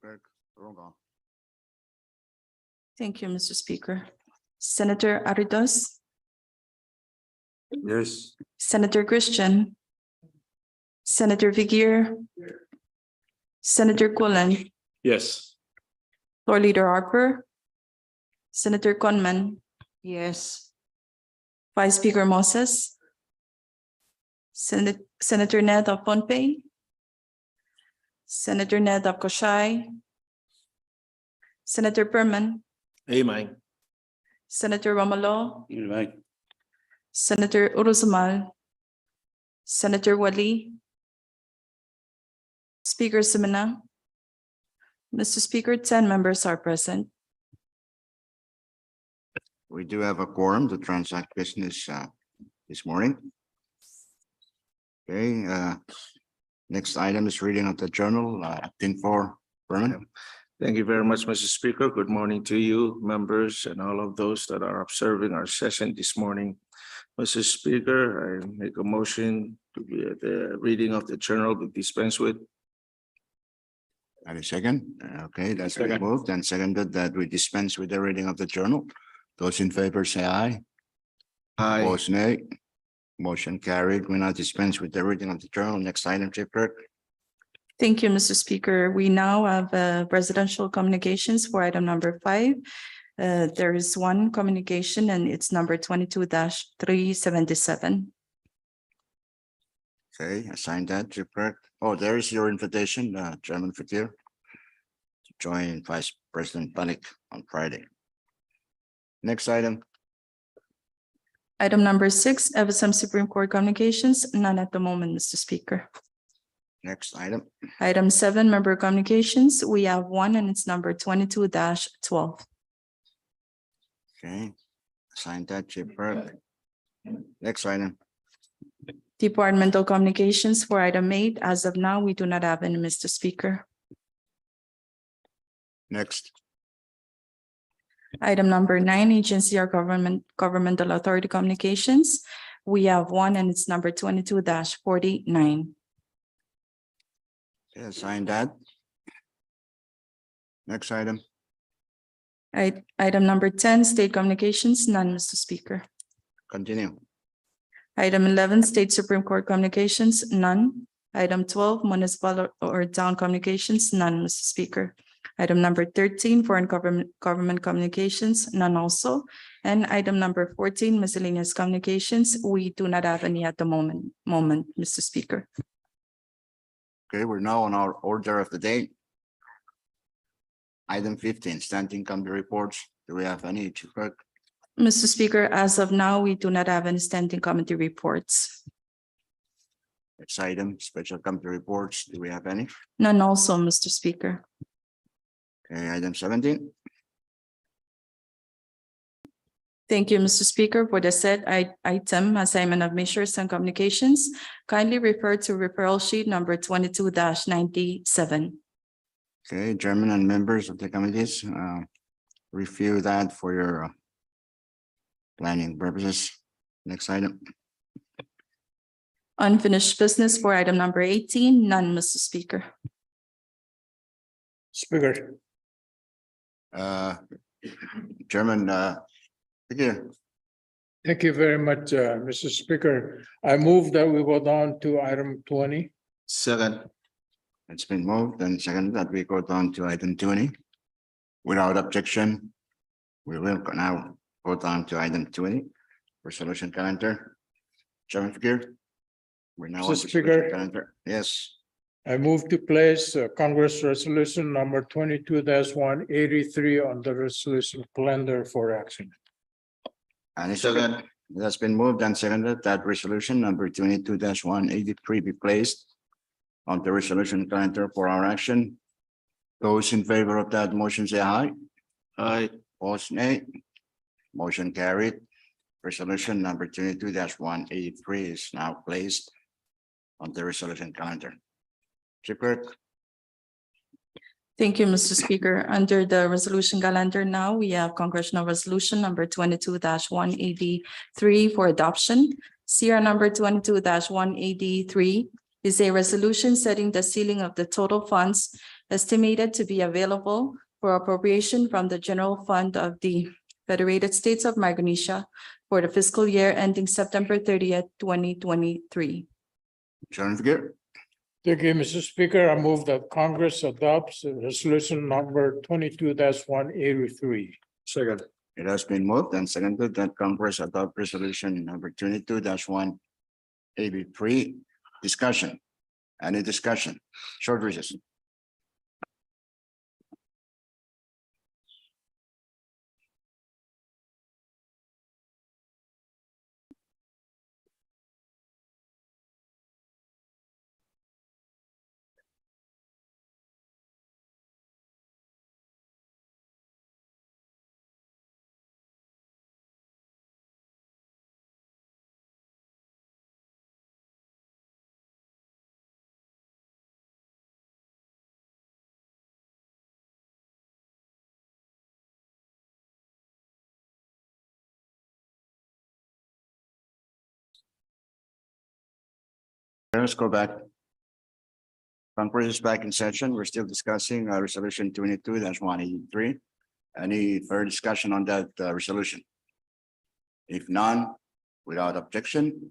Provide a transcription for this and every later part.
Clerk, roll call. Thank you, Mr. Speaker. Senator Aridos, Yes. Senator Christian, Senator Vigier, Senator Quillen, Yes. Floor Leader Harper, Senator Conman. Yes. Vice Speaker Moses, Senator Ned of Pohnpei, Senator Ned of Koshai, Senator Perman, Amen. Senator Romolo, Amen. Senator Uruzamal, Senator Wali, Speaker Semina. Mr. Speaker, 10 members are present. We do have a quorum to transact business this morning. Okay, next item is reading of the journal, Acting for Berman. Thank you very much, Mr. Speaker. Good morning to you, members, and all of those that are observing our session this morning. Mr. Speaker, I make a motion to be the reading of the journal be dispensed with. Have a second? Okay, that's been Second. moved and seconded that we dispense with the reading of the journal. Those in favor say aye. Aye. Opposed, nay. Motion carried. We now dispense with the reading of the journal. Next item, Chief Clerk. Thank you, Mr. Speaker. We now have presidential communications for item number 5. There is one communication and it's number 22-377. Okay, assign that, Chief Clerk. Oh, there is your invitation, Chairman Fakir, to join Vice President Panik on Friday. Next item. Item number 6, FSM Supreme Court communications, none at the moment, Mr. Speaker. Next item. Item 7, member communications, we have one and it's number 22-12. Okay, assign that, Chief Clerk. Next item. Departmental communications for item 8. As of now, we do not have any, Mr. Speaker. Next. Item number 9, agency or governmental authority communications. We have one and it's number 22-49. Okay, assign that. Next item. Item number 10, state communications, none, Mr. Speaker. Continue. Item 11, state Supreme Court communications, none. Item 12, municipal or town communications, none, Mr. Speaker. Item number 13, foreign government communications, none also. And item number 14, miscellaneous communications, we do not have any at the moment, Mr. Speaker. Okay, we're now on our order of the day. Item 15, standing committee reports. Do we have any, Chief Clerk? Mr. Speaker, as of now, we do not have any standing committee reports. Next item, special committee reports. Do we have any? None also, Mr. Speaker. Okay, item 17. Thank you, Mr. Speaker. For the said item, assignment of measures and communications, kindly refer to referral sheet number 22-97. Okay, Chairman and members of the committees, review that for your planning purposes. Next item. Unfinished business for item number 18, none, Mr. Speaker. Speaker. Chairman, here. Thank you very much, Mr. Speaker. I move that we go down to item 20. Second. It's been moved and seconded that we go down to item 20. Without objection, we will now go down to item 20, resolution calendar. Chairman Fakir. We're now on Mr. resolution Speaker. calendar. Yes. I move to place Congress Resolution number 22-183 on the resolution calendar for action. And it's Second. it has been moved and seconded that resolution number 22-183 be placed on the resolution calendar for our action. Those in favor of that motion say aye. Aye. Opposed, nay. Motion carried. Resolution number 22-183 is now placed on the resolution calendar. Chief Clerk. Thank you, Mr. Speaker. Under the resolution calendar now, we have congressional resolution number 22-183 for adoption. CR number 22-183 is a resolution setting the ceiling of the total funds estimated to be available for appropriation from the general fund of the Federated States of Micronesia for the fiscal year ending September 30th, 2023. Chairman Figueroa, Thank you, Mr. Speaker. I move that Congress adopts resolution number 22-183. Second. it has been moved and seconded that Congress adopt resolution number 22-183. Discussion. Any discussion? Short recess. Let's go back. Congress is back in session. We're still discussing resolution 22-183. Any further discussion on that resolution? If none, without objection,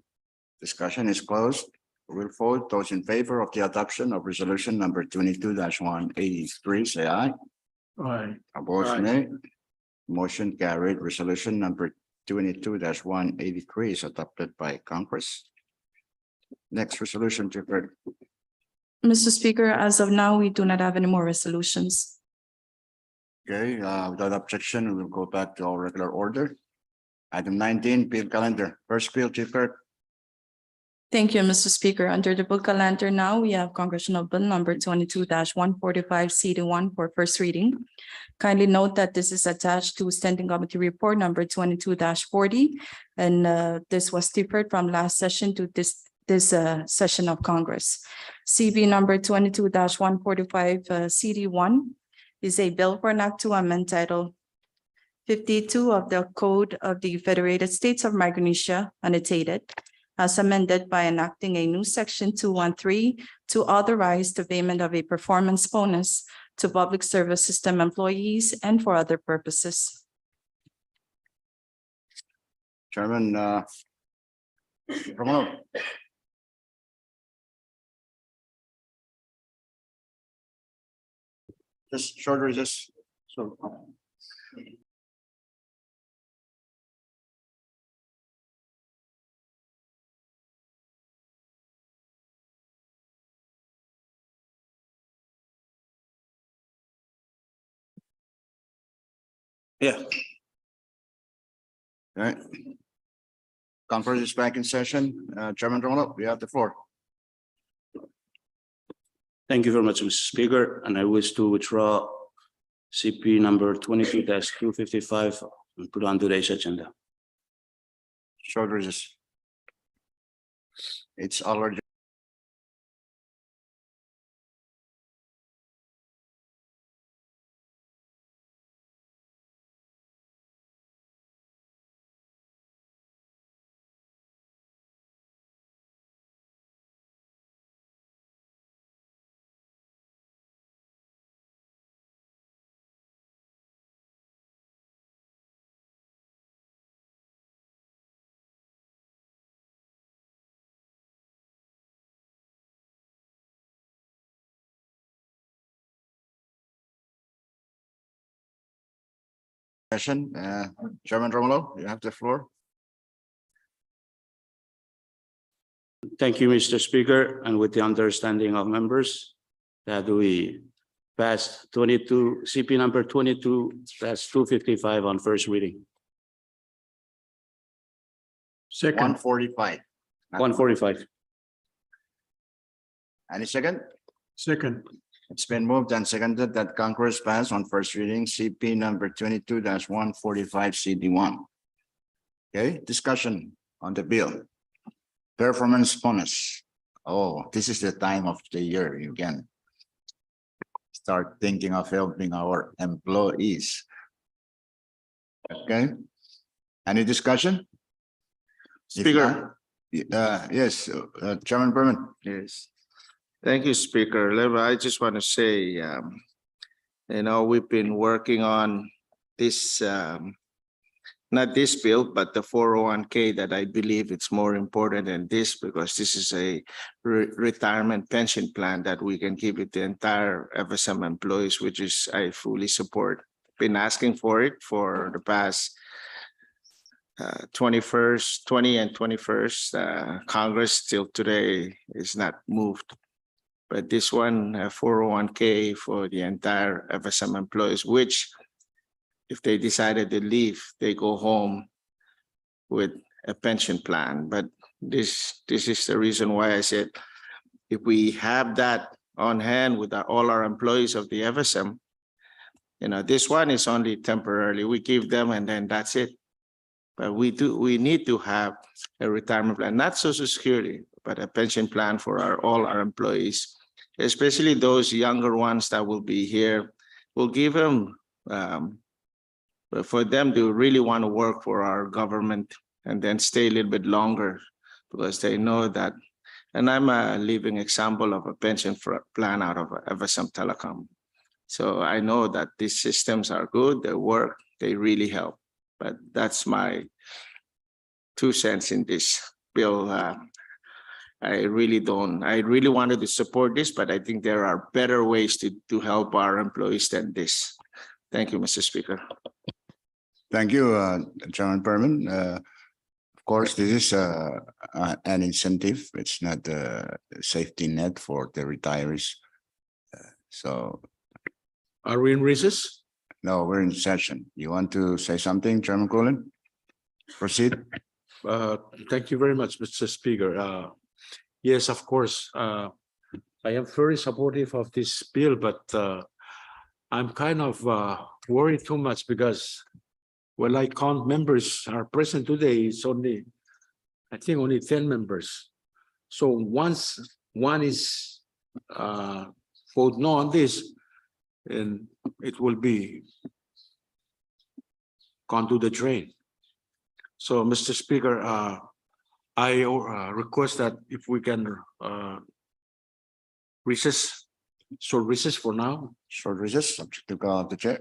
discussion is closed. We'll vote. Those in favor of the adoption of resolution number 22-183, say aye. Aye. Opposed, Aye. nay. Motion carried. Resolution number 22-183 is adopted by Congress. Next resolution, Chief Clerk. Mr. Speaker, as of now, we do not have any more resolutions. Okay, without objection, we will go back to our regular order. Item 19, bill calendar. First bill, Chief Clerk. Thank you, Mr. Speaker. Under the bill calendar now, we have Congressional Bill number 22-145 CD1 for first reading. Kindly note that this is attached to Standing Committee Report number 22-40. And this was deferred from last session to this session of Congress. CB number 22-145 CD1 is a bill for an act to amend title 52 of the Code of the Federated States of Micronesia, annotated, as amended by enacting a new section 213 to authorize the payment of a performance bonus to public service system employees and for other purposes. Chairman, Romano. Just short recess. So. Yeah. All right. Conference is back in session. Chairman Romano, you have the floor. Thank you very much, Mr. Speaker, and I wish to withdraw CP number 22-255 and put on today's agenda. Short recess. It's already. Session, Chairman Romano, you have the floor. Thank you, Mr. Speaker, and with the understanding of members that we passed CP number 22-255 on first reading. Second. 145. 145. Any second? Second. It's been moved and seconded that Congress pass on first reading CP number 22-145 CD1. Okay, discussion on the bill. Performance bonus. Oh, this is the time of the year you can start thinking of helping our employees. Okay, any discussion? If Speaker. not, yes, Chairman Berman. Yes. Thank you, Speaker. I just want to say, we've been working on this, not this bill, but the 401k that I believe it's more important than this because this is a retirement pension plan that we can give it the entire FSM employees, which is I fully support. Been asking for it for the past 20 and 21st Congress till today is not moved. But this one, 401k for the entire FSM employees, which if they decided to leave, they go home with a pension plan. But this is the reason why I said, if we have that on hand with all our employees of the FSM, this one is only temporarily. We give them and then that's it. But we need to have a retirement plan, not Social Security, but a pension plan for all our employees, especially those younger ones that will be here. We'll give them for them to really want to work for our government and then stay a little bit longer because they know that. And I'm a living example of a pension plan out of FSM Telecom. So I know that these systems are good, they work, they really help. But that's my 2 cents in this bill. I really wanted to support this, but I think there are better ways to help our employees than this. Thank you, Mr. Speaker. Thank you, Chairman Perman. Of course, this is an incentive. It's not a safety net for the retirees. So, Are we in recess? no, we're in session. You want to say something, Chairman Colin? Proceed. Thank you very much, Mr. Speaker. Yes, of course. I am very supportive of this bill, but I'm kind of worried too much because when I count members are present today, it's only, I think only 10 members. So once one is vote no on this, and it will be gone to the drain. So, Mr. Speaker, I request that if we can recess, short recess for now. Short recess, subject to call of the chair.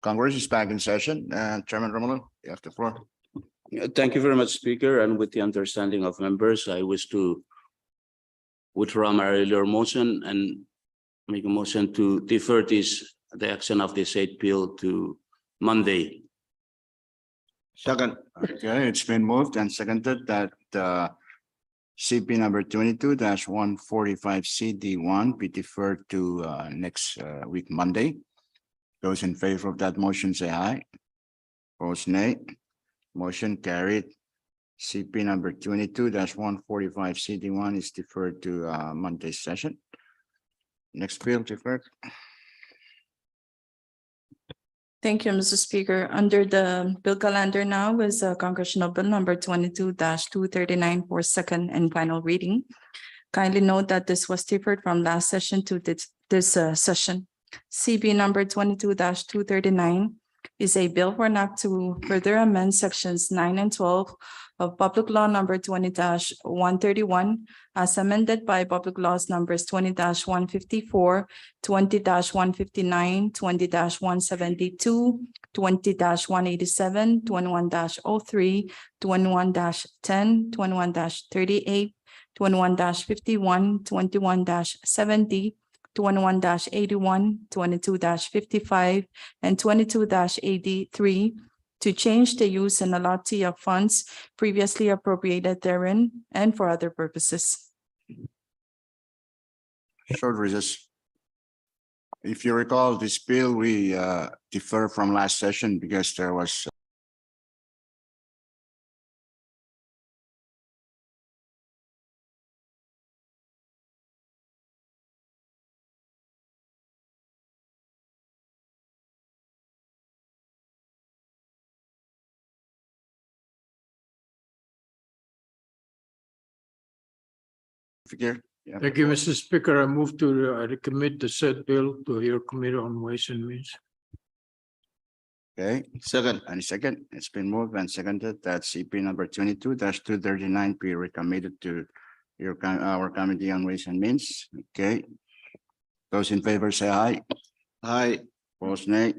Congress is back in session. Chairman Romulo, you have the floor. Thank you very much, Speaker, and with the understanding of members, I wish to withdraw my earlier motion and make a motion to defer the action of this 8 bill to Monday. Second. Okay, it's been moved and seconded that CP number 22-145 CD1 be deferred to next week, Monday. Those in favor of that motion say aye. Opposed, nay. Motion carried. CP number 22-145 CD1 is deferred to Monday's session. Next bill deferred. Thank you, Mr. Speaker. Under the bill calendar now is Congressional Bill number 22-239 for second and final reading. Kindly note that this was deferred from last session to this session. CB number 22-239 is a bill for an act to further amend sections 9 and 12 of Public Law number 20-131 as amended by Public Laws numbers 20-154, 20-159, 20-172, 20-187, 21-03, 21-10, 21-38, 21-51, 21-70, 21-81, 22-55, and 22-83 to change the use and allotment of funds previously appropriated therein and for other purposes. Short recess. If you recall, this bill, we defer from last session because there was figure. Yeah. Thank you, Mr. Speaker. I move to recommit the said bill to your Committee on Ways and Means. Okay, Second. and second, it's been moved and seconded that CP number 22-239 be recommitted to our Committee on Ways and Means. Okay. Those in favor say aye. Aye. Opposed, nay.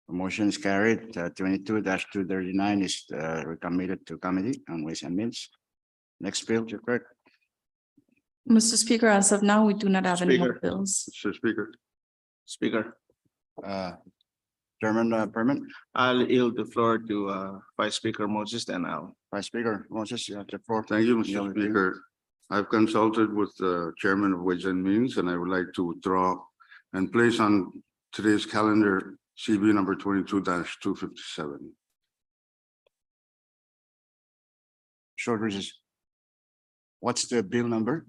The motion is carried. 22-239 is recommitted to Committee on Ways and Means. Next bill, Chief Clerk. Mr. Speaker, as of now, we do not have any more Speaker. bills. Mr. Speaker. Speaker, Chairman Perman, I'll yield the floor to Vice Speaker Moses, and I'll. Vice Speaker Moses, you have the floor. Thank you, You'll Mr. review. Speaker. I've consulted with the Chairman of Ways and Means, and I would like to withdraw and place on today's calendar CB number 22-257. Short recess. What's the bill number?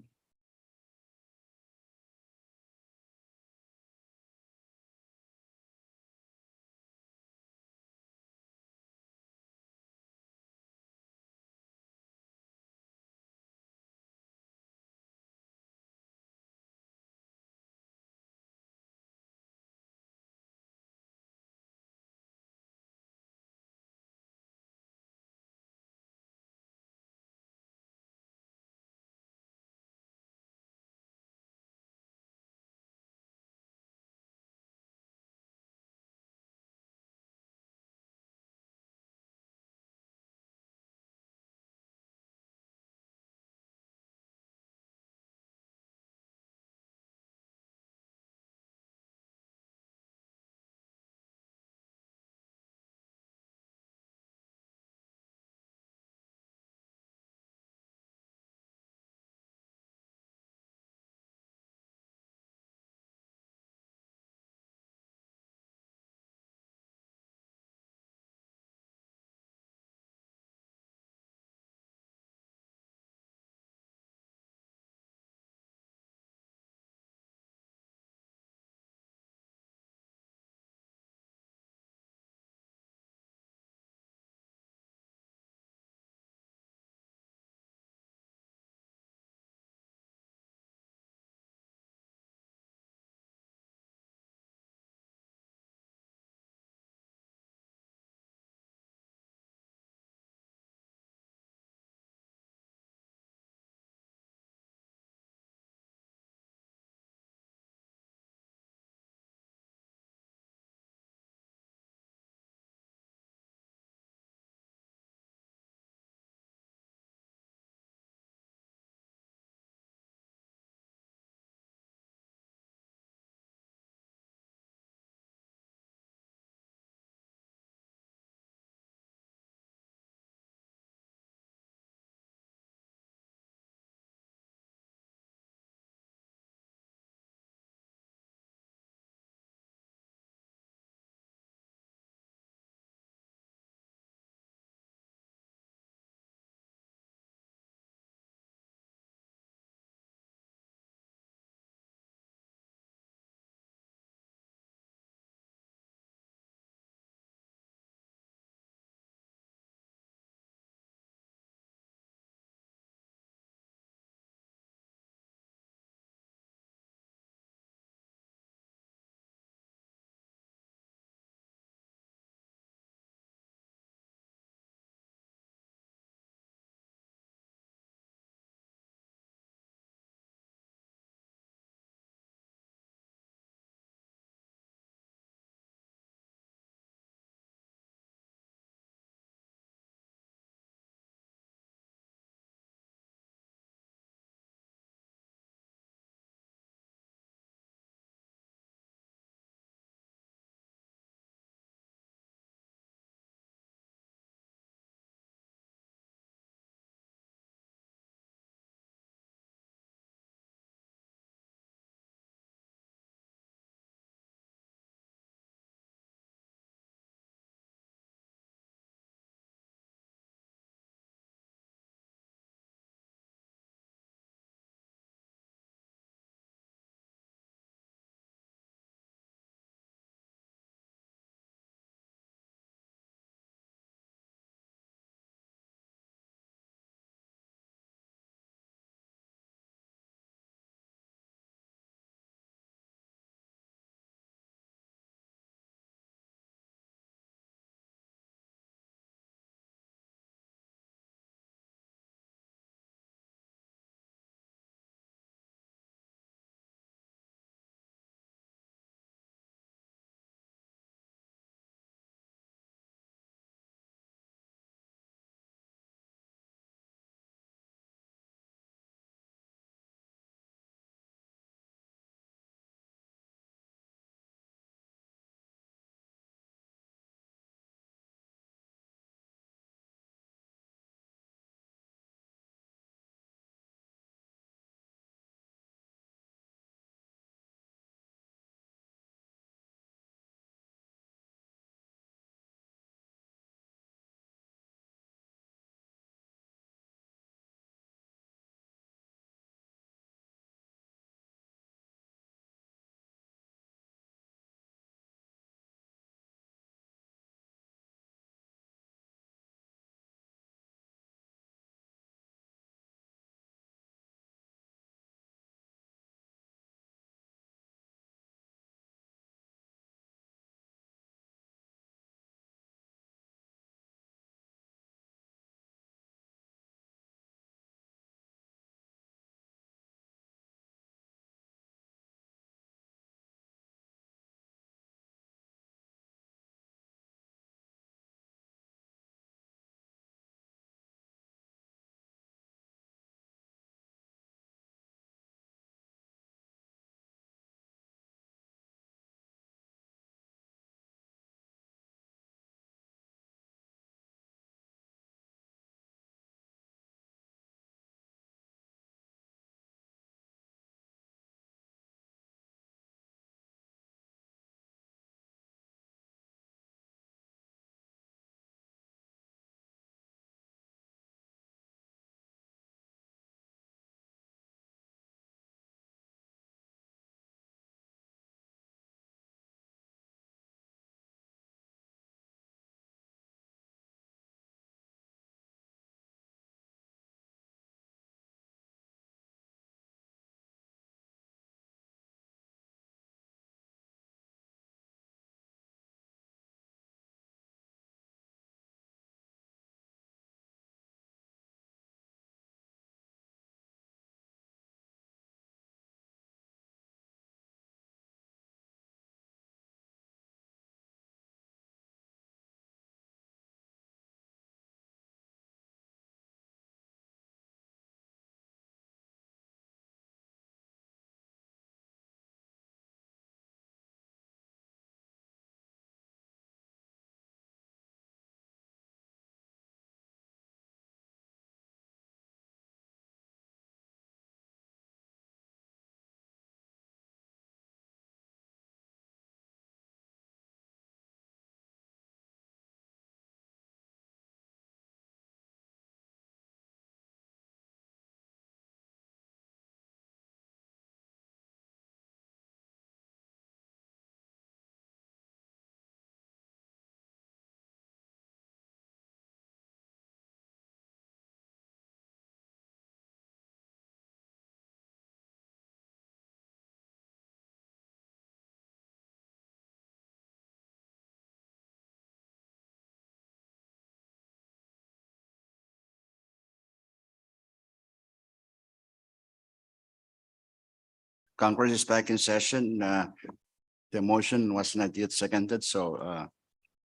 Congress is back in session. The motion was not yet seconded, so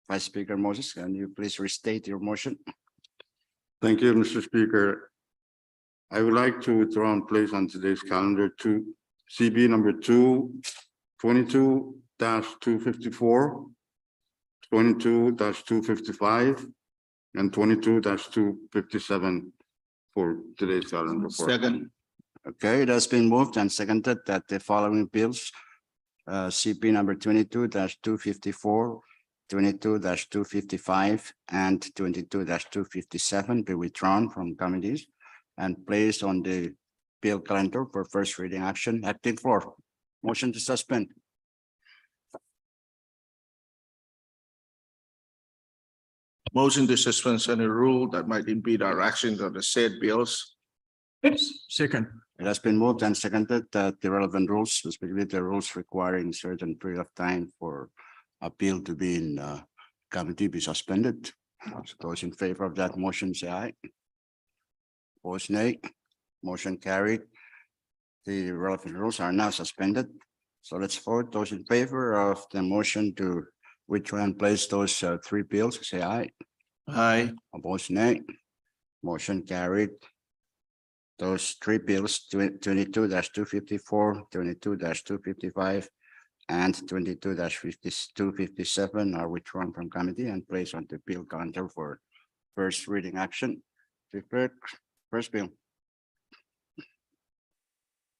Vice Speaker Moses, can you please restate your motion? Thank you, Mr. Speaker. I would like to withdraw and place on today's calendar to CB number 22-254, 22-255, and 22-257 for today's calendar. Second. Okay, it has been moved and seconded that the following bills, CP number 22-254, 22-255, and 22-257 be withdrawn from committees and placed on the bill calendar for first reading action. Acting floor, motion to suspend. Motion to suspend any rule that might impede our actions on the said bills. Second. It has been moved and seconded that the relevant rules, specifically the rules requiring certain period of time for a bill to be in committee be suspended. So those in favor of that motion, say aye. Opposed, nay. Motion carried. The relevant rules are now suspended. So let's vote. Those in favor of the motion to withdraw and place those three bills, say aye. Aye. Opposed, nay. Motion carried. Those three bills, 22-254, 22-255, and 22-257 are withdrawn from committee and placed on the bill calendar for first reading action. Chief Clerk, first bill.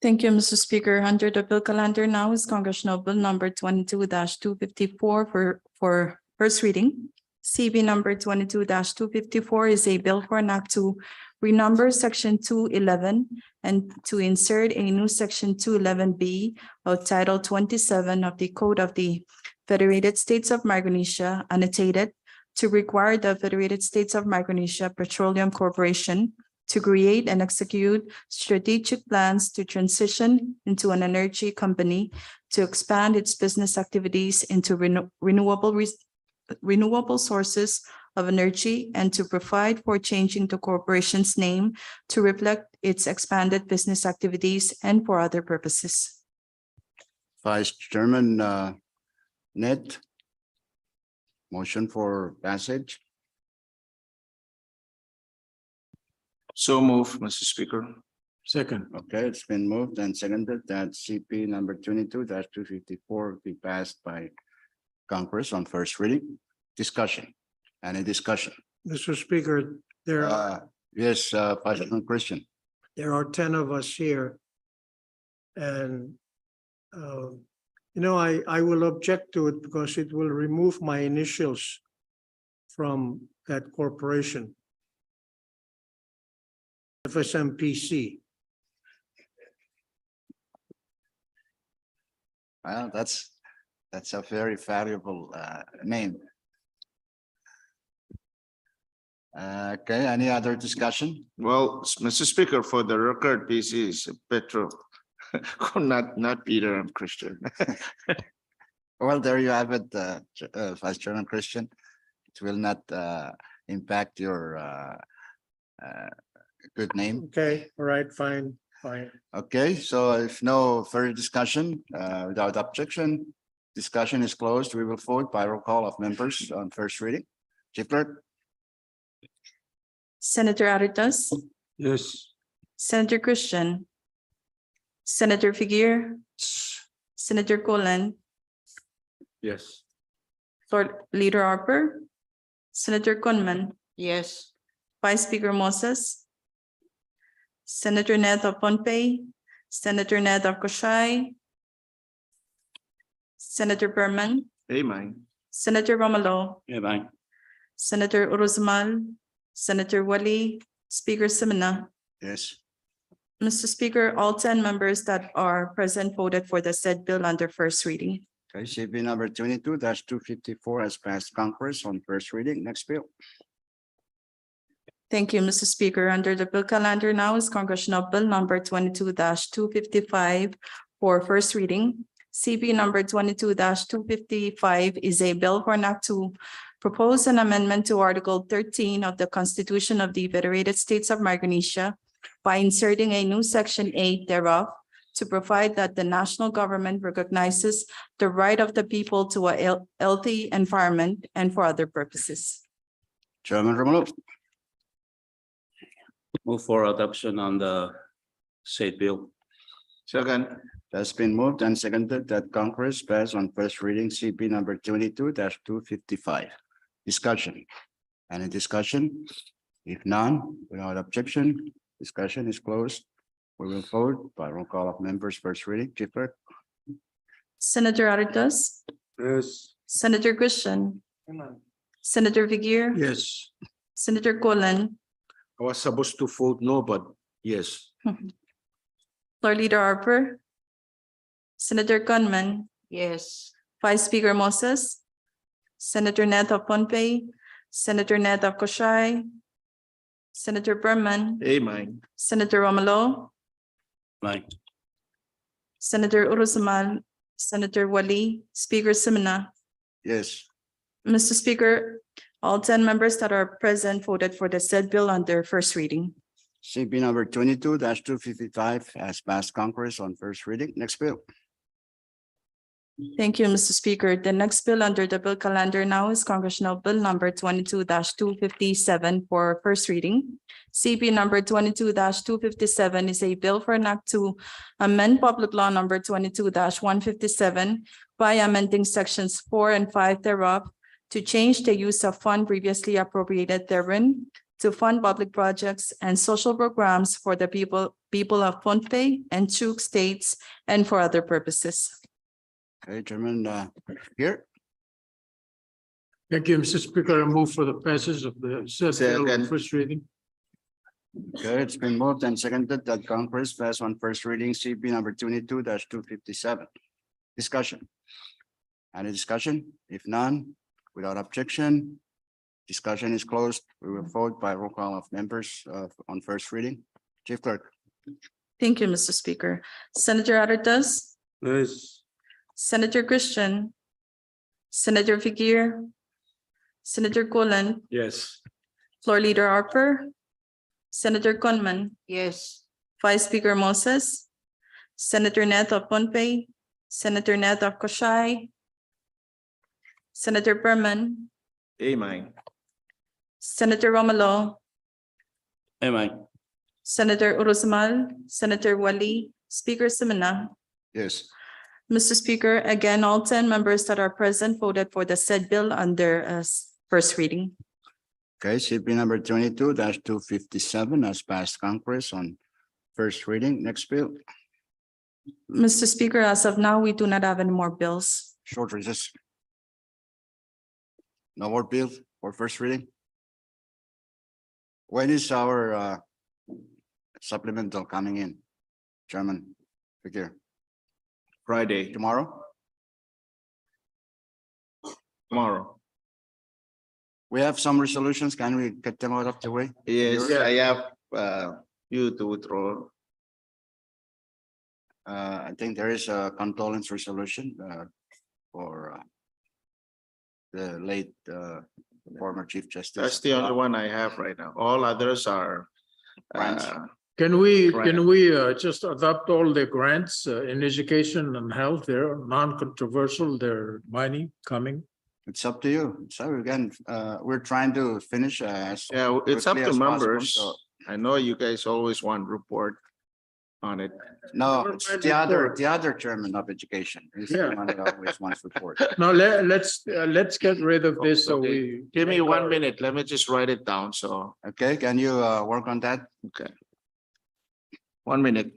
Thank you, Mr. Speaker. Under the bill calendar now is Congressional Bill number 22-254 for first reading. CB number 22-254 is a bill for an act to renumber section 211 and to insert a new section 211B of Title 27 of the Code of the Federated States of Micronesia, annotated, to require the Federated States of Micronesia Petroleum Corporation to create and execute strategic plans to transition into an energy company to expand its business activities into renewable sources of energy and to provide for changing the corporation's name to reflect its expanded business activities and for other purposes. Vice Chairman Ned. Motion for passage. So move, Mr. Speaker. Second. Okay, it's been moved and seconded that CP number 22-254 be passed by Congress on first reading. Discussion. Any discussion? Mr. Speaker, Yes, Vice Chairman Christian. there are 10 of us here. And, I will object to it because it will remove my initials from that corporation. FSMPC. Well, that's a very valuable name. Okay, any other discussion? Well, Mr. Speaker, for the record, PC is Petro, not Peter, I'm Christian. Well, there you have it, Vice Chairman Christian. It will not impact your good name. Okay, all right, fine. Okay, so if no further discussion, without objection, discussion is closed. We will vote by roll call of members on first reading. Chief Clerk? Senator Aritas, Yes. Senator Christian, Senator Figueroa, Senator Colan, Yes. Floor Leader Harper, Senator Kunman, Yes. Vice Speaker Moses, Senator Ned of Pohnpei, Senator Ned of Koshai, Senator Berman, Amen. Senator Romalo, Yeah, bye. Senator Uruzmal, Senator Wali, Speaker Semina. Yes. Mr. Speaker, all 10 members that are present voted for the said bill under first reading. Okay, CB number 22-254 has passed Congress on first reading. Next bill. Thank you, Mr. Speaker. Under the bill calendar now is Congressional Bill number 22-255 for first reading. CB number 22-255 is a bill for an act to propose an amendment to Article 13 of the Constitution of the Federated States of Micronesia by inserting a new Section 8 thereof to provide that the national government recognizes the right of the people to a healthy environment and for other purposes. Chairman Romero, Move for adoption on the said bill. Second. that's been moved and seconded that Congress pass on first reading CP number 22-255. Discussion. Any discussion? If none, without objection, discussion is closed. We will vote by roll call of members first reading. Chief Clerk? Senator Aritas, Yes. Senator Christian, Senator Figueroa, Yes. Senator Colan, I was supposed to vote no, but yes. Floor Leader Harper, Senator Gunman, Yes. Vice Speaker Moses, Senator Net of Pompey, Senator Net of Koshai, Senator Berman, Amen. Senator Romalo, Aye. Senator Urusamal, Senator Wali, Speaker Simina. Yes. Mr. Speaker, all 10 members that are present voted for the said bill on their first reading. CP number 22-255 has passed Congress on first reading. Next bill. Thank you, Mr. Speaker. The next bill under the bill calendar now is Congressional Bill number 22-257 for first reading. CP number 22-257 is a bill for an act to amend public law number 22-157 by amending sections 4 and 5 thereof to change the use of fund previously appropriated therein to fund public projects and social programs for the people of Pohnpei and Chuk states and for other purposes. Okay, Chairman, here. Thank you, Mr. Speaker. I move for the passage of the said bill on Second. first reading. Okay, it's been moved and seconded that Congress pass on first reading CP number 22-257. Discussion. Any discussion? If none, without objection, discussion is closed. We will vote by roll call of members on first reading. Chief Clerk? Thank you, Mr. Speaker. Senator Aritas, Yes. Senator Christian, Senator Figueroa, Senator Colan, Yes. Floor Leader Harper, Senator Gunman, Yes. Vice Speaker Moses, Senator Net of Pohnpei, Senator Net of Koshai, Senator Berman, Amen. Senator Romalo, Aye. Senator Urusamal, Senator Wali, Speaker Simina. Yes. Mr. Speaker, again, all 10 members that are present voted for the said bill under first reading. Okay, CP number 22-257 has passed Congress on first reading. Next bill, Mr. Speaker, as of now, we do not have any more bills. short recess. No more bill for first reading. When is our supplemental coming in? Chairman, Figure, Friday, tomorrow? tomorrow. We have some resolutions. Can we get them out of the way? Yes, Yours? I have you to withdraw. I think there is a condolence resolution for the late former Chief Justice. That's the only one I have right now. All others are Grants. Can we Right. just adopt all the grants in education and health? They're non-controversial, they're money coming. It's up to you. So again, we're trying to finish as Yeah, it's up quickly to as possible, members. so- I know you guys always want report on it. No, Never it's mind the report. other chairman of education. He's the Yeah. one that always wants report. Now, let's get rid of this so Okay. we. Give me make 1 our- minute. Let me just write it down. So, Okay, can you work on that? okay. 1 minute.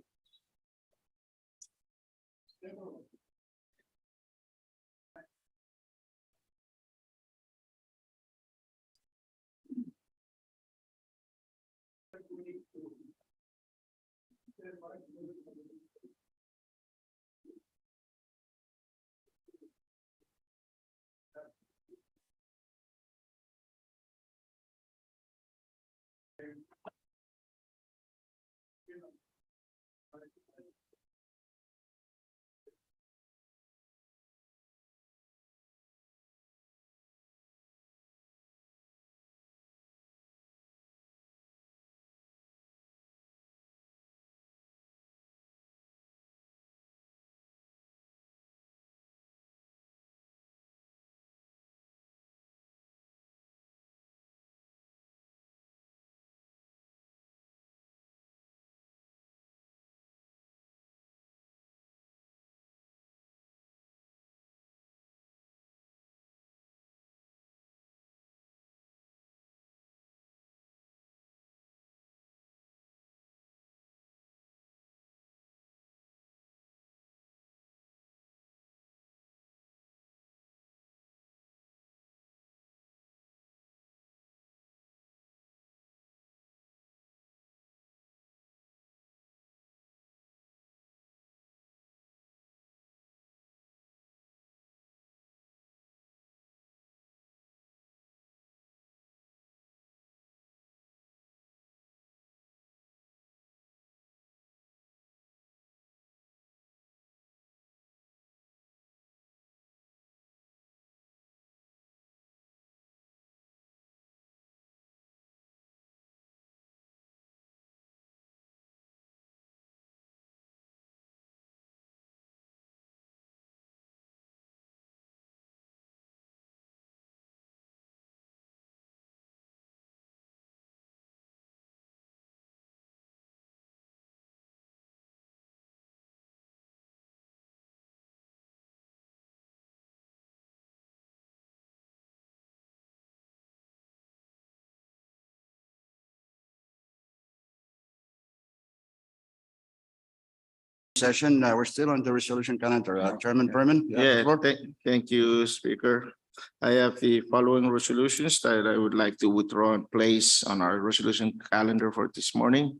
session. We're still on the resolution calendar. Chairman Berman? you have the Yeah, floor. thank you, Speaker. I have the following resolutions that I would like to withdraw and place on our resolution calendar for this morning.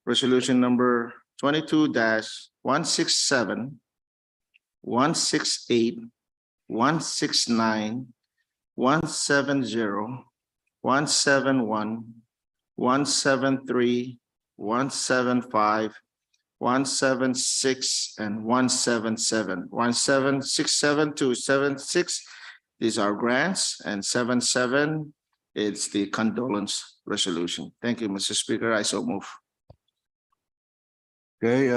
Resolution number 22-167, 168, 169, 170, 171, 173, 175, 176, and 177. 1767 to 76, these are grants, and 77, it's the condolence resolution. Thank you, Mr. Speaker. I so move. Okay,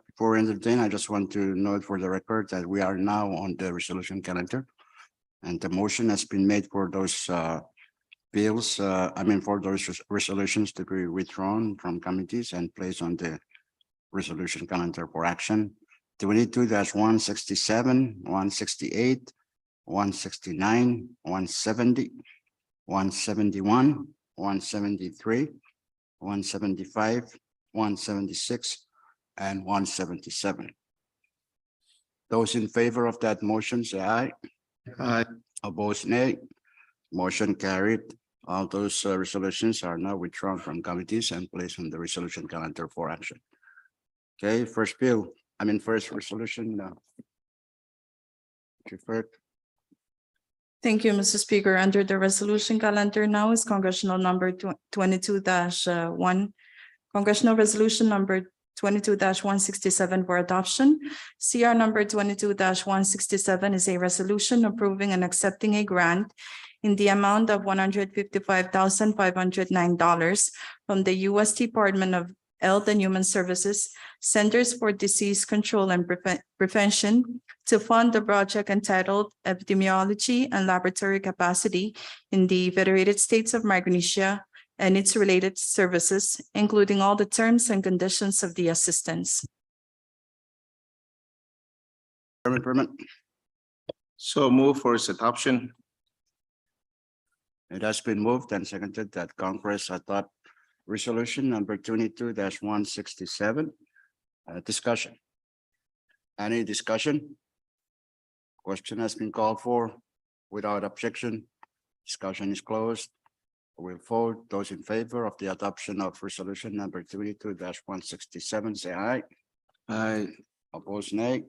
before we entertain, I just want to note for the record that we are now on the resolution calendar. And the motion has been made for those bills, for those resolutions to be withdrawn from committees and placed on the resolution calendar for action. 22-167, 168, 169, 170, 171, 173, 175, 176, and 177. Those in favor of that motion, say aye. Aye. Opposed, nay. Motion carried. All those resolutions are now withdrawn from committees and placed on the resolution calendar for action. Okay, first resolution. Referred. Thank you, Mr. Speaker. Under the resolution calendar now is congressional number 22-1, congressional resolution number 22-167 for adoption. CR number 22-167 is a resolution approving and accepting a grant in the amount of $155,509 from the U.S. Department of Health and Human Services Centers for Disease Control and Prevention to fund the project entitled Epidemiology and Laboratory Capacity in the Federated States of Micronesia and its related services, including all the terms and conditions of the assistance. Chairman Permit. So move for its adoption. It has been moved and seconded that Congress adopt resolution number 22-167. Discussion. Any discussion? Question has been called for. Without objection, discussion is closed. We'll vote. Those in favor of the adoption of resolution number 22-167, say aye. Aye. Opposed, nay.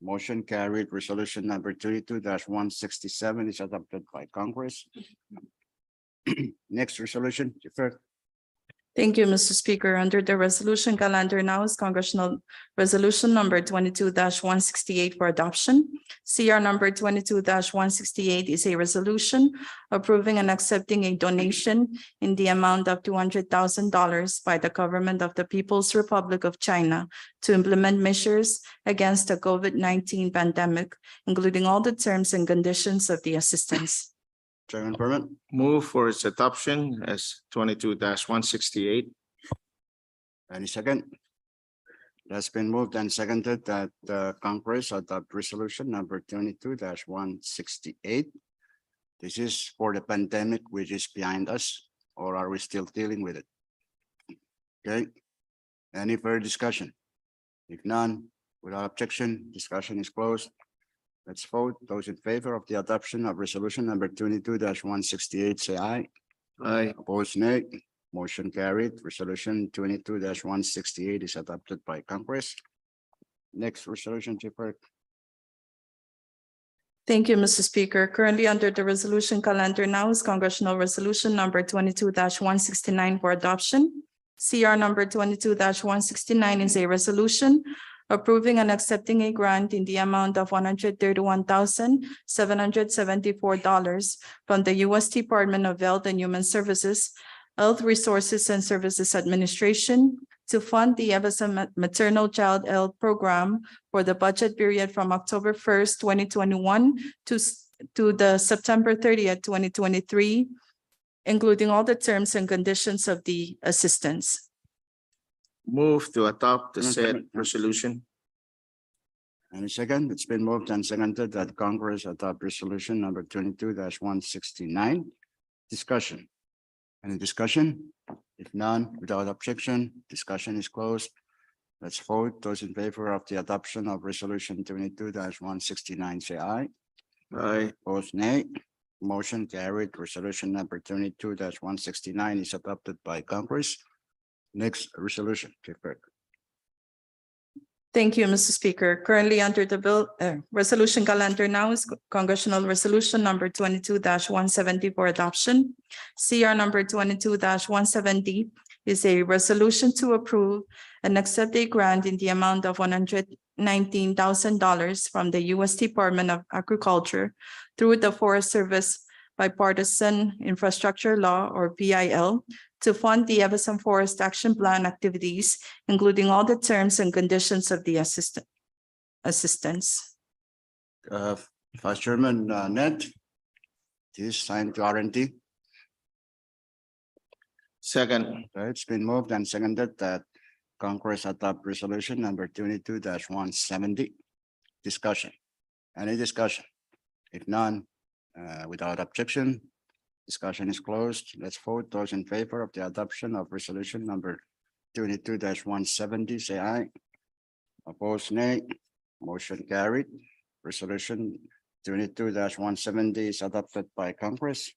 Motion carried. Resolution number 22-167 is adopted by Congress. Next resolution, deferred. Thank you, Mr. Speaker. Under the resolution calendar now is congressional resolution number 22-168 for adoption. CR number 22-168 is a resolution approving and accepting a donation in the amount of $200,000 by the government of the People's Republic of China to implement measures against the COVID-19 pandemic, including all the terms and conditions of the assistance. Chairman Permit. Move for its adoption as 22-168. Any second? It has been moved and seconded that Congress adopt resolution number 22-168. This is for the pandemic which is behind us, or are we still dealing with it? Okay. Any further discussion? If none, without objection, discussion is closed. Let's vote. Those in favor of the adoption of resolution number 22-168, say aye. Aye. Opposed, nay. Motion carried. Resolution 22-168 is adopted by Congress. Next resolution, Chief Clerk. Thank you, Mr. Speaker. Currently under the resolution calendar now is congressional resolution number 22-169 for adoption. CR number 22-169 is a resolution approving and accepting a grant in the amount of $131,774 from the U.S. Department of Health and Human Services, Health Resources and Services Administration to fund the CFSM Maternal Child Health Program for the budget period from October 1st, 2021 to the September 30th, 2023, including all the terms and conditions of the assistance. Move to adopt the said resolution. Any second? It's been moved and seconded that Congress adopt resolution number 22-169. Discussion. Any discussion? If none, without objection, discussion is closed. Let's vote. Those in favor of the adoption of resolution 22-169, say aye. Aye. Opposed, nay. Motion carried. Resolution number 22-169 is adopted by Congress. Next resolution, Chief Clerk. Thank you, Mr. Speaker. Currently under the bill, resolution calendar now is Congressional Resolution number 22-170 for adoption. CR number 22-170 is a resolution to approve and accept a grant in the amount of $119,000 from the U.S. Department of Agriculture through the Forest Service Bipartisan Infrastructure Law, or BIL, to fund the Everson Forest Action Plan activities, including all the terms and conditions of the assistance. Vice Chairman Ned, this signed to RNT. Second. It's been moved and seconded that Congress adopt resolution number 22-170. Discussion. Any discussion? If none, without objection, discussion is closed. Let's vote. Those in favor of the adoption of resolution number 22-170, say aye. Opposed, nay. Motion carried. Resolution 22-170 is adopted by Congress.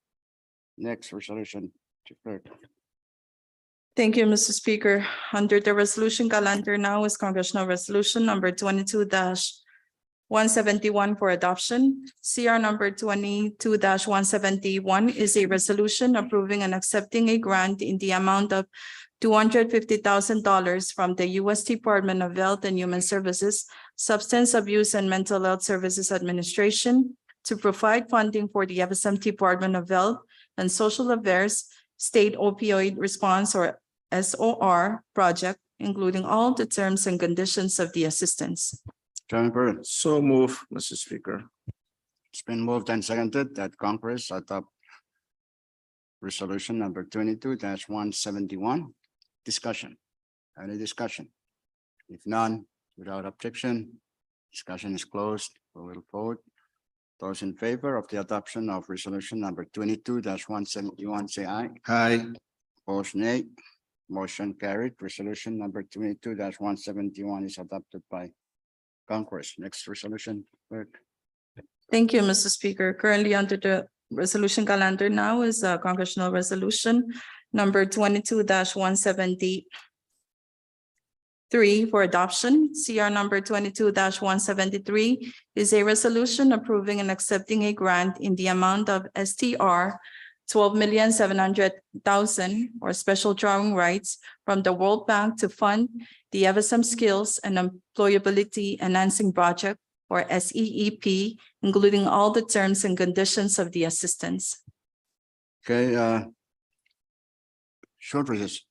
Next resolution, Chief Clerk. Thank you, Mr. Speaker. Under the resolution calendar now is Congressional Resolution number 22-171 for adoption. CR number 22-171 is a resolution approving and accepting a grant in the amount of $250,000 from the U.S. Department of Health and Human Services, Substance Abuse and Mental Health Services Administration to provide funding for the FSM Department of Health and Social Affairs State Opioid Response, or SOR project, including all the terms and conditions of the assistance. Chairman Burton, So move, Mr. Speaker. it's been moved and seconded that Congress adopt resolution number 22-171. Discussion. Any discussion? If none, without objection, discussion is closed. We will vote. Those in favor of the adoption of resolution number 22-171, say aye. Aye. Opposed, nay. Motion carried. Resolution number 22-171 is adopted by Congress. Next resolution, clerk. Thank you, Mr. Speaker. Currently under the resolution calendar now is Congressional Resolution number 22-173 for adoption. CR number 22-173 is a resolution approving and accepting a grant in the amount of STR 12,700,000 or special drawing rights from the World Bank to fund the FSM Skills and Employability Enhancing Project, or SEEP, including all the terms and conditions of the assistance. Okay, short recess.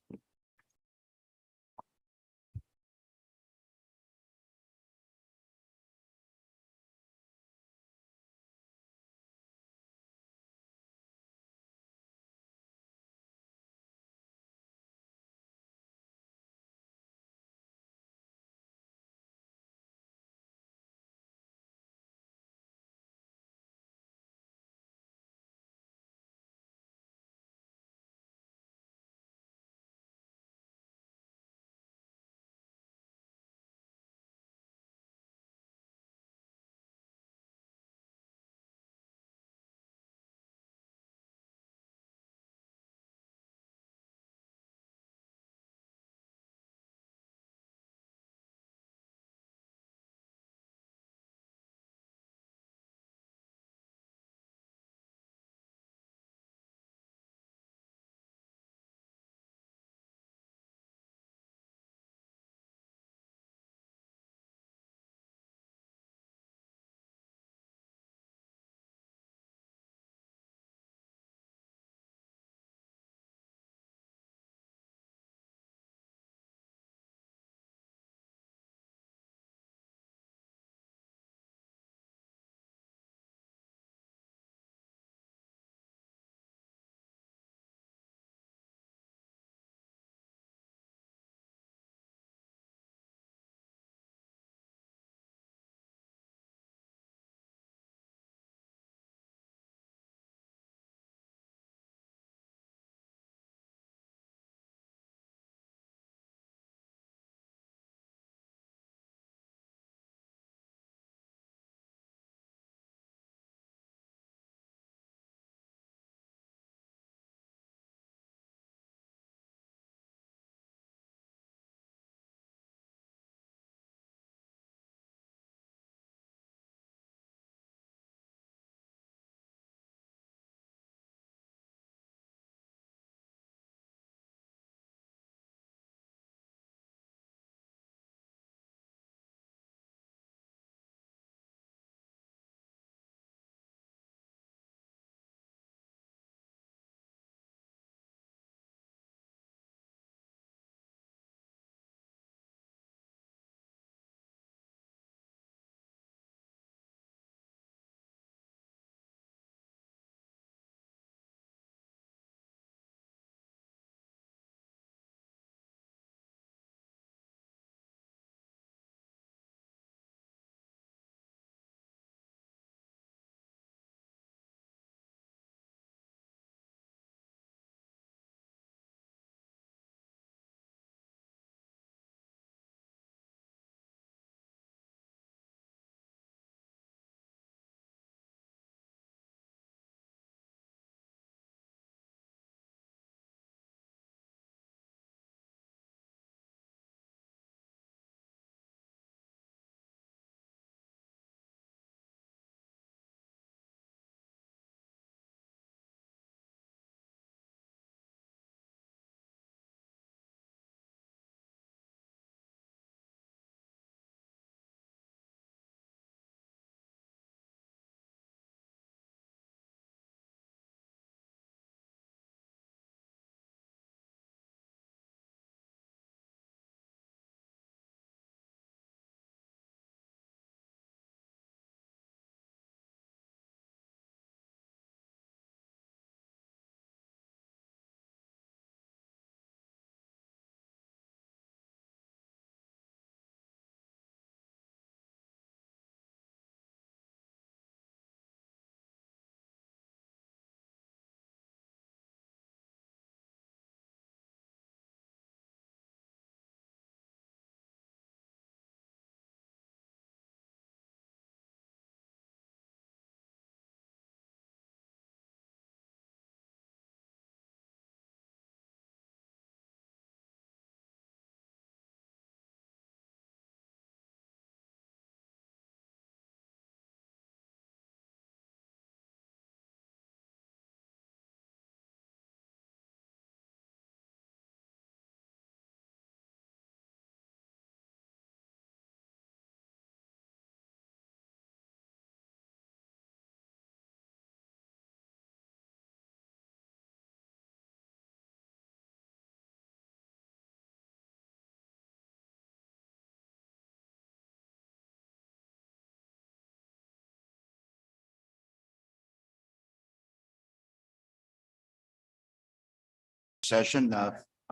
session,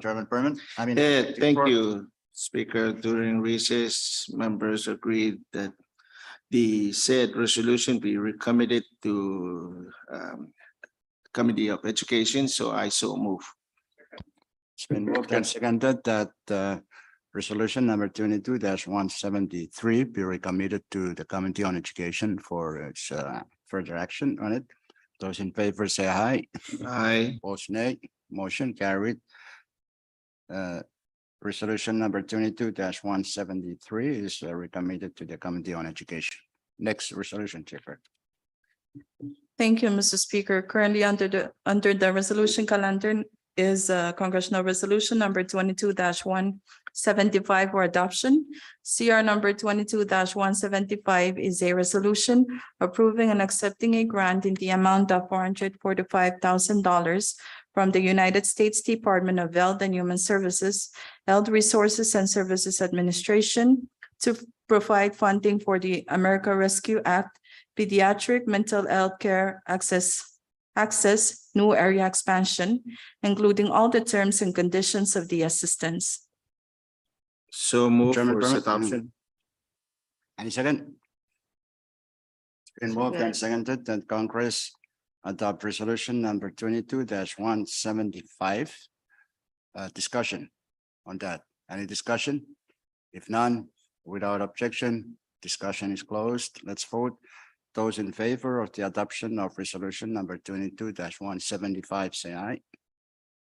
Chairman Perman, I mean. Thank you, Speaker. During recess, members agreed that the said resolution be recommitted to Committee of Education, so I so move. It's been moved and seconded that resolution number 22-173 be recommitted to the Committee on Education for its further action on it. Those in favor say aye. Aye. Opposed, nay. Motion carried. Resolution number 22-173 is recommitted to the Committee on Education. Next resolution, Chair Clerk. Thank you, Mr. Speaker. Currently under the resolution calendar is Congressional Resolution number 22-175 for adoption. CR number 22-175 is a resolution approving and accepting a grant in the amount of $445,000 from the United States Department of Health and Human Services, Health Resources and Services Administration to provide funding for the America Rescue Act Pediatric Mental Health Care Access New Area Expansion, including all the terms and conditions of the assistance. So move Chairman for Perman. adoption. Any second? It's been moved and seconded that Congress adopt resolution number 22-175. Discussion on that. Any discussion? If none, without objection, discussion is closed. Let's vote. Those in favor of the adoption of resolution number 22-175, say aye.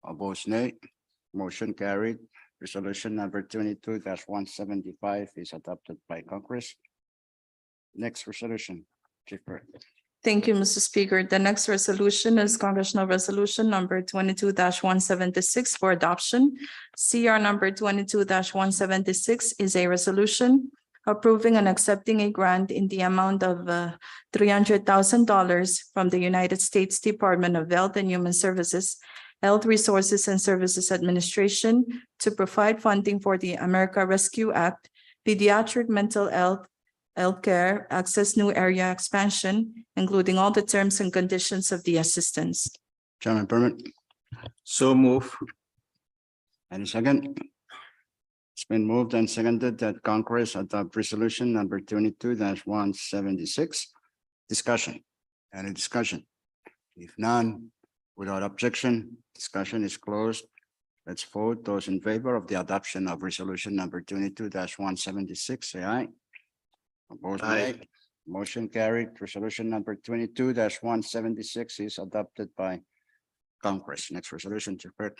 Opposed, nay. Motion carried. Resolution number 22-175 is adopted by Congress. Next resolution, Chief Clerk. Thank you, Mr. Speaker. The next resolution is Congressional Resolution number 22-176 for adoption. CR number 22-176 is a resolution approving and accepting a grant in the amount of $300,000 from the United States Department of Health and Human Services, Health Resources and Services Administration to provide funding for the America Rescue Act Pediatric Mental Health Care Access New Area Expansion, including all the terms and conditions of the assistance. Chairman Perman, So move. any second? It's been moved and seconded that Congress adopt resolution number 22-176. Discussion. Any discussion? If none, without objection, discussion is closed. Let's vote. Those in favor of the adoption of resolution number 22-176, say aye. Opposed, Aye. nay. Motion carried. Resolution number 22-176 is adopted by Congress. Next resolution, Chair Clerk.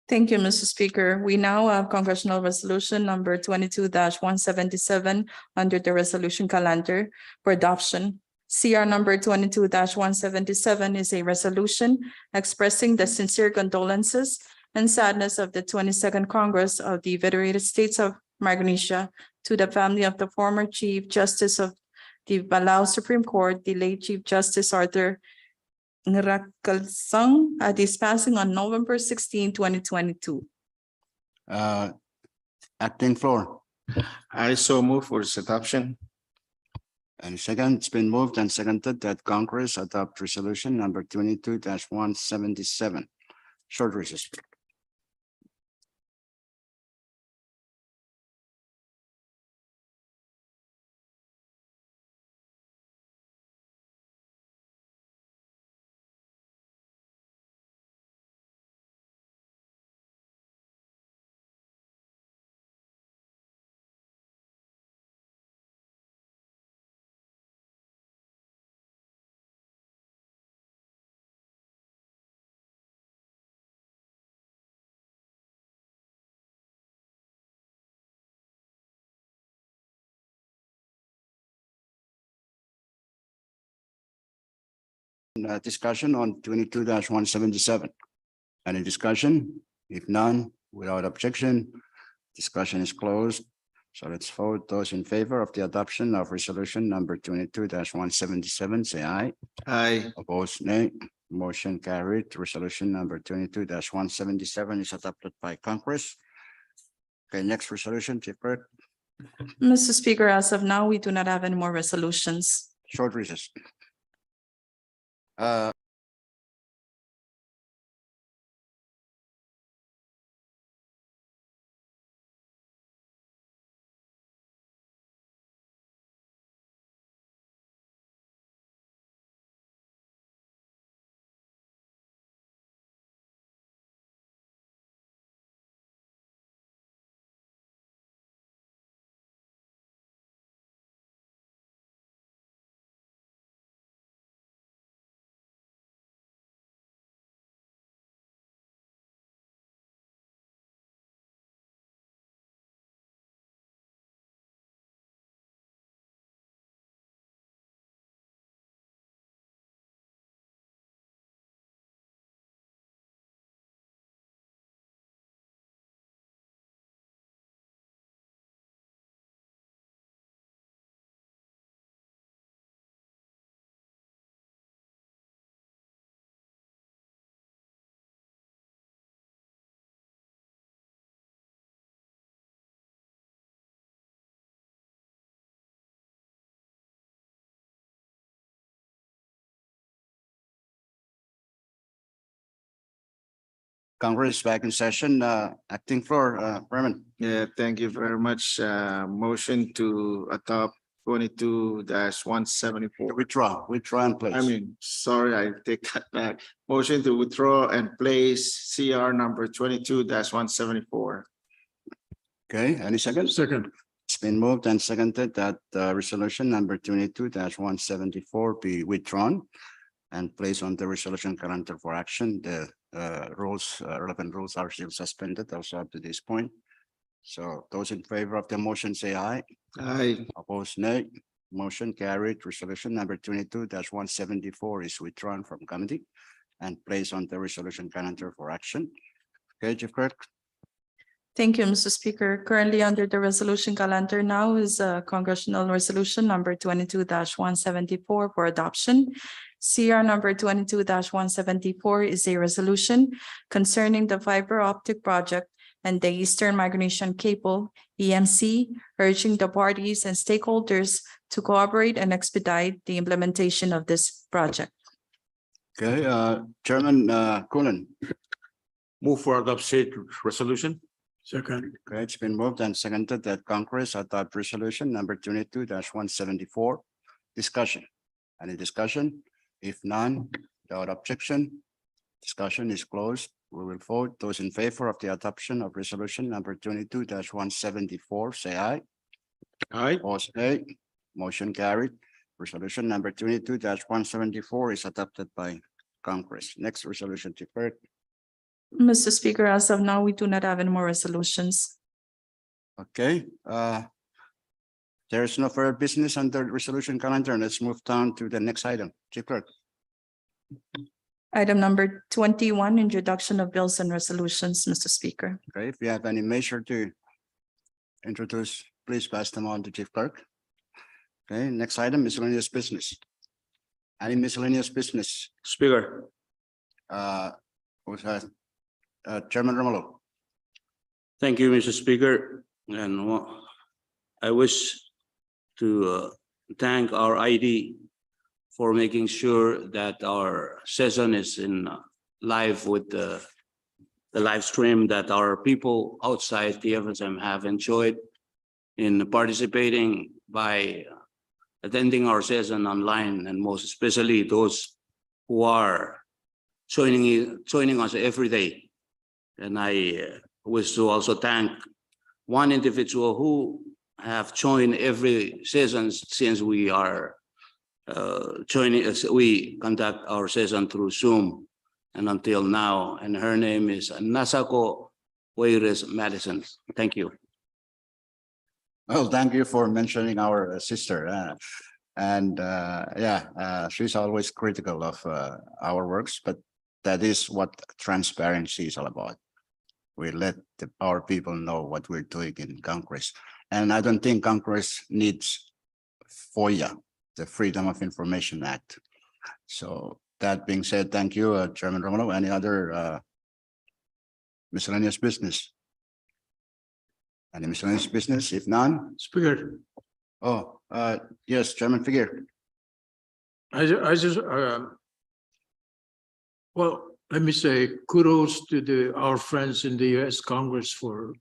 Thank you, Mr. Speaker. We now have Congressional Resolution number 22-177 under the resolution calendar for adoption. CR number 22-177 is a resolution expressing the sincere condolences and sadness of the 22nd Congress of the Federated States of Micronesia to the family of the former Chief Justice of the Palau Supreme Court, the late Chief Justice Arthur Ngarakalsang, at his passing on November 16, 2022. Acting floor. I so move for its adoption. And second, it's been moved and seconded that Congress adopt resolution number 22-177. Short recess. Discussion on 22-177. Any discussion? If none, without objection, discussion is closed. So let's vote. Those in favor of the adoption of resolution number 22-177, say aye. Aye. Opposed, nay. Motion carried. Resolution number 22-177 is adopted by Congress. Okay, next resolution, Chief Clerk. Mr. Speaker, as of now, we do not have any more resolutions. Short recess. Congress back in session, acting floor, Berman. Yeah, thank you very much. Motion to adopt 22-174. Withdraw and place. I mean, sorry, I take that back. Motion to withdraw and place CR number 22-174. Okay, any seconds? Second. It's been moved and seconded that resolution number 22-174 be withdrawn and placed on the resolution calendar for action. The relevant rules are still suspended also up to this point. So those in favor of the motion say aye. Aye. Opposed, nay. Motion carried. Resolution number 22-174 is withdrawn from committee and placed on the resolution calendar for action. Okay, Chief Clerk. Thank you, Mr. Speaker. Currently under the resolution calendar now is congressional resolution number 22-174 for adoption. CR number 22-174 is a resolution concerning the fiber optic project and the Eastern Migration Cable, EMC, urging the parties and stakeholders to cooperate and expedite the implementation of this project. Okay, Chairman Coonan. Move for adoption resolution. Second. Okay, it's been moved and seconded that Congress adopt resolution number 22-174. Discussion. Any discussion? If none, without objection, discussion is closed. We will vote. Those in favor of the adoption of resolution number 22-174, say aye. Aye. Opposed, nay. Motion carried. Resolution number 22-174 is adopted by Congress. Next resolution, Chief Clerk. Mr. Speaker, as of now, we do not have any more resolutions. Okay, there is no further business under resolution calendar. Let's move down to the next item. Chief Clerk. Item number 21, introduction of bills and resolutions, Mr. Speaker. Okay, if you have any measure to introduce, please pass them on to Chief Clerk. Okay, next item, miscellaneous business. Any miscellaneous business? Speaker. Who's Chairman Romulo. Thank you, Mr. Speaker. And I wish to thank our ID for making sure that our session is in live with the live stream that our people outside the CFSM have enjoyed in participating by attending our session online, and most especially those who are joining us every day. And I wish to also thank one individual who have joined every session since we are joining us. We conduct our session through Zoom and until now, and her name is Nasako Waires Madison. Thank you. Well, thank you for mentioning our sister. She's always critical of our works, but that is what transparency is all about. We let our people know what we're doing in Congress. And I don't think Congress needs FOIA, the Freedom of Information Act. So that being said, thank you, Chairman Romulo. Any other miscellaneous business? Any miscellaneous business? If none? Speaker, Oh, yes, Chairman Figueroa. I just, well, let me say kudos to our friends in the US Congress for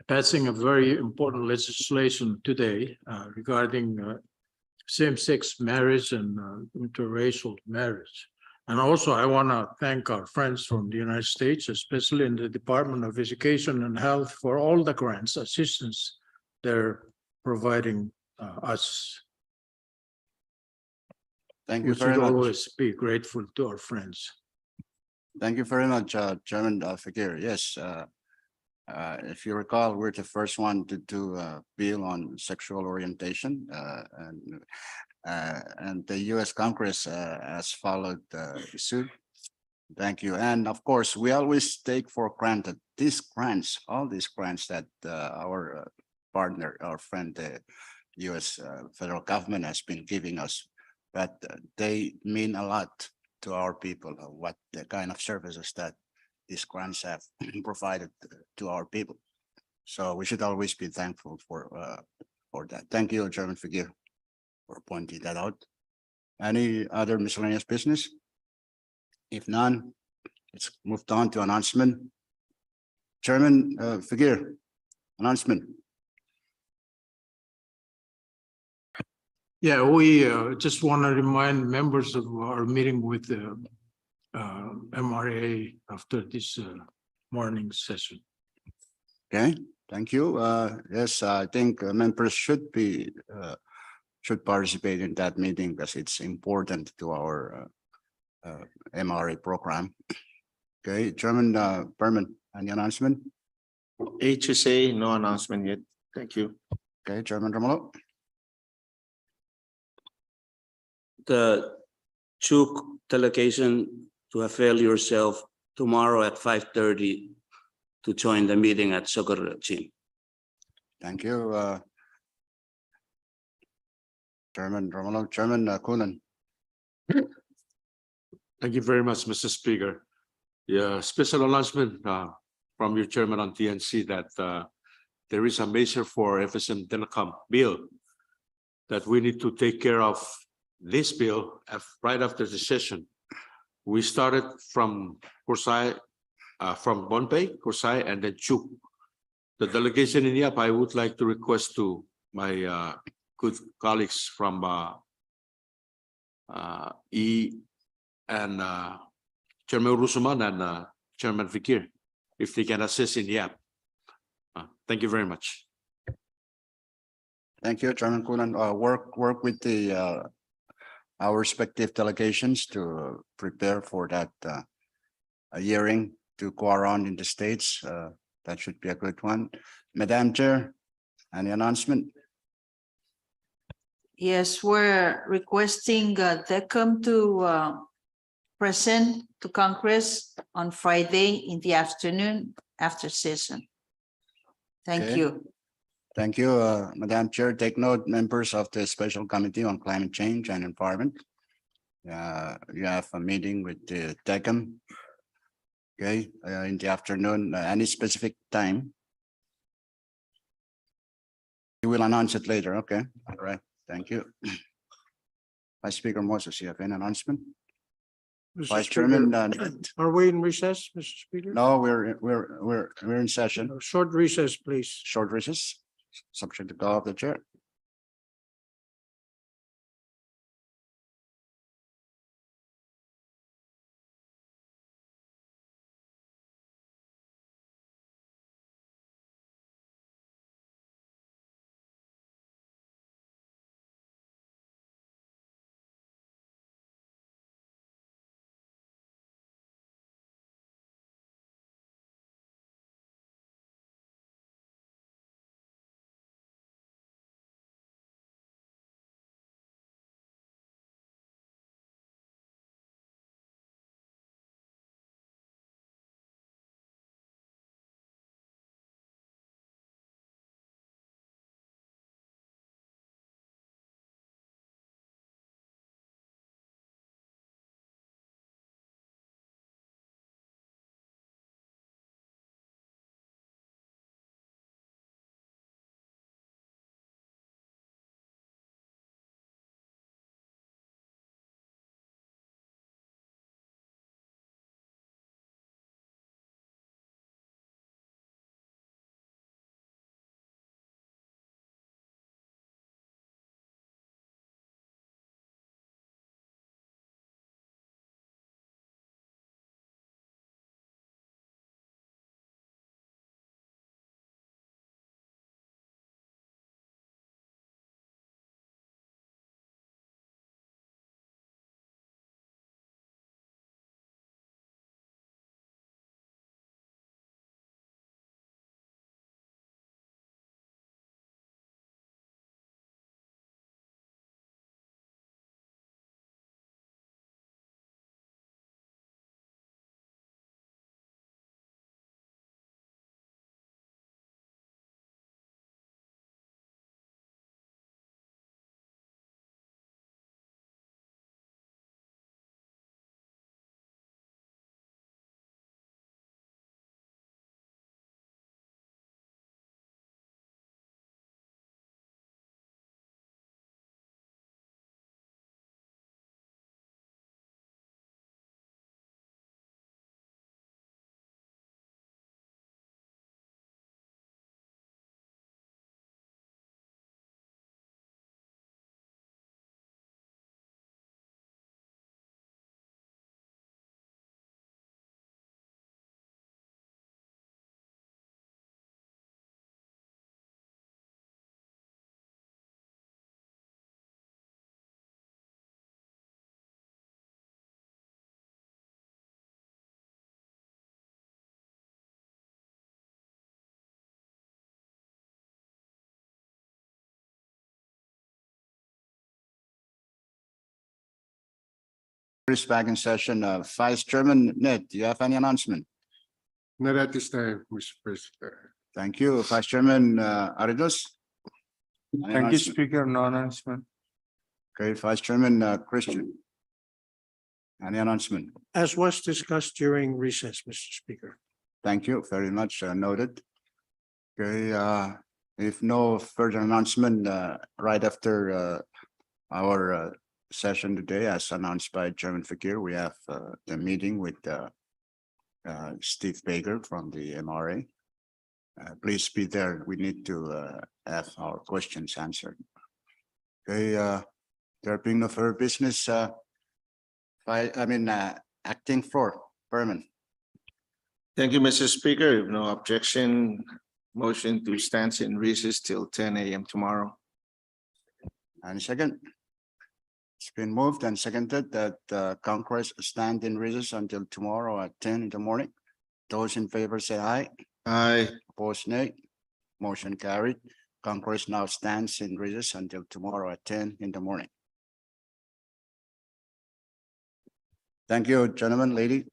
passing a very important legislation today regarding same-sex marriage and interracial marriage. And also, I want to thank our friends from the United States, especially in the Department of Education and Health, for all the grants, assistance they're providing us. Thank you We very should much. always be grateful to our friends. Thank you very much, Chairman Figueroa. Yes, if you recall, we're the first one to do a bill on sexual orientation, and the US Congress has followed suit. Thank you. And of course, we always take for granted these grants, all these grants that our partner, our friend, the US federal government has been giving us, but they mean a lot to our people, what the kind of services that these grants have provided to our people. So we should always be thankful for that. Thank you, Chairman Figueroa, for pointing that out. Any other miscellaneous business? If none, let's move on to announcement. Chairman, Figure, announcement. Yeah, we just want to remind members of our meeting with the MRA after this morning session. Okay, thank you. Yes, I think members should should participate in that meeting because it's important to our MRA program. Okay, Chairman Berman, any announcement? HSA, no announcement yet. Thank you. Okay, Chairman Romulo. The Chuk delegation to avail yourself tomorrow at 5:30 to join the meeting at Sugar Gym. Thank you. Chairman Romulo, Chairman Coonan. Thank you very much, Mr. Speaker. Yeah, special announcement from your chairman on TNC that there is a measure for FSM Telecom bill that we need to take care of this bill right after the session. We started from Kursay, from Bonpay, Kursay, and then Chuk. The delegation in Yap, I would like to request to my good colleagues from E and Chairman Rusuman and Chairman Fikir, if they can assist in Yap. Thank you very much. Thank you, Chairman Coonan. Work with the our respective delegations to prepare for that a hearing to go around in the states. That should be a good one. Madam Chair, any announcement? Yes, we're requesting DECOM to present to Congress on Friday in the afternoon after session. Thank Okay. you. Thank you, Madam Chair. Take note, members of the Special Committee on Climate Change and Environment. You have a meeting with the DECOM. Okay, in the afternoon, any specific time? You will announce it later, okay? All right, thank you. Vice Speaker Moses, you have an announcement? Mr. Vice Speaker, Chairman, are we in recess, Mr. Speaker? no, we're in session, A short recess, please. short recess, subject to call of the chair. Is back in session. Vice Chairman Ned, do you have any announcement? Not at this time, Mr. President. Thank you. Vice Chairman Aridos. Any announcement? Speaker. No announcement. Okay, Vice Chairman Christian. Any announcement? As was discussed during recess, Mr. Speaker. Thank you very much. Noted. Okay, if no further announcement, right after our session today, as announced by Chairman Fakir, we have the meeting with Steve Baker from the MRA. Please be there. We need to have our questions answered. Okay, there being no further business, acting floor, Berman. Thank you, Mr. Speaker. If no objection, motion to stand in recess till 10 a.m. tomorrow. And second. It's been moved and seconded that Congress stand in recess until tomorrow at 10 in the morning. Those in favor say aye. Aye. Opposed, nay. Motion carried. Congress now stands in recess until tomorrow at 10 in the morning. Thank you, gentlemen, lady.